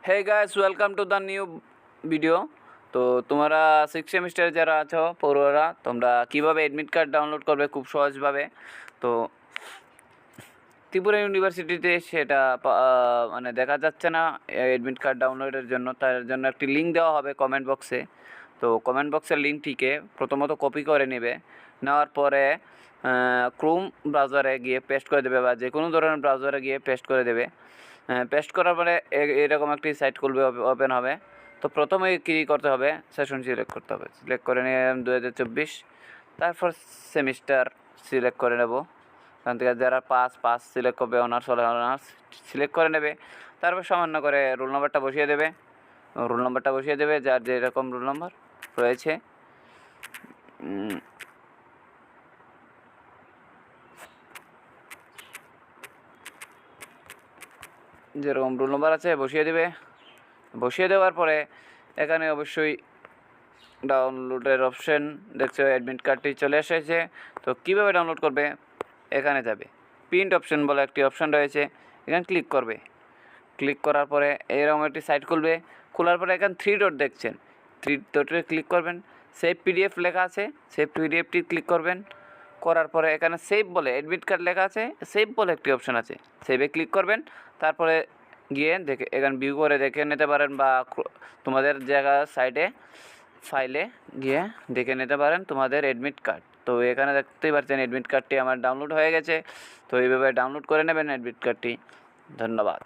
Hey guys welcome to the new video. তো তোমরা 6 সেমিস্টারে যারা আছো পড়ুয়ারা, তোমরা কিভাবে অ্যাডমিট কার্ড ডাউনলোড করবে খুব সহজভাবে। তো ত্রিপুরা ইউনিভার্সিটিতে সেটা মানে দেখা যাচ্ছে না অ্যাডমিট কার্ড ডাউনলোডের জন্য। তার জন্য একটি লিঙ্ক দেওয়া হবে কমেন্ট বক্সে। তো কমেন্ট বক্সের লিঙ্কটিকে প্রথমত কপি করে নেবে, নেওয়ার পরে ক্রোম ব্রাউজারে গিয়ে পেস্ট করে দেবে বা যে কোনো ধরনের ব্রাউজারে গিয়ে পেস্ট করে দেবে। পেস্ট করার পরে এরকম একটি সাইট খুলবে, ওপেন হবে। তো প্রথমে কী করতে হবে, সেশন সিলেক্ট করতে হবে। সিলেক্ট করে নিয়ে 2024, তারপর সেমিস্টার সিলেক্ট করে নেব। ওখান থেকে যারা পাস সিলেক্ট করবে, অনার্স হলে অনার্স সিলেক্ট করে নেবে। তারপর সামান্য করে রোল নাম্বারটা বসিয়ে দেবে। যার যেরকম রোল নাম্বার রয়েছে। যেরকম রোল নাম্বার আছে বসিয়ে দেওয়ার পরে এখানে অবশ্যই ডাউনলোডের অপশন দেখছো, অ্যাডমিট কার্ডটি চলে এসেছে। তো কীভাবে ডাউনলোড করবে, এখানে যাবে, প্রিন্ট অপশন বলে একটি অপশন রয়েছে, এখানে ক্লিক করবে। ক্লিক করার পরে এরকম একটি সাইট খুলবে। খোলার পরে এখানে 3 ডট দেখছেন, 3 ডটে ক্লিক করবেন। সেভ পিডিএফ লেখা আছে, সেভ পিডিএফটি ক্লিক করবেন। করার পরে এখানে সেভ বলে অ্যাডমিট কার্ড লেখা আছে, সেভ বলে একটি অপশন আছে, সেভে ক্লিক করবেন। তারপরে গিয়ে এখানে ভিউ করে দেখে নিতে পারেন, বা তোমাদের জায়গা সাইডে ফাইলে গিয়ে দেখে নিতে পারেন তোমাদের অ্যাডমিট কার্ড। তো এখানে দেখতেই পাচ্ছেন অ্যাডমিট কার্ডটি আমার ডাউনলোড হয়ে গেছে। তো এইভাবে ডাউনলোড করে নেবেন অ্যাডমিট কার্ডটি। ধন্যবাদ।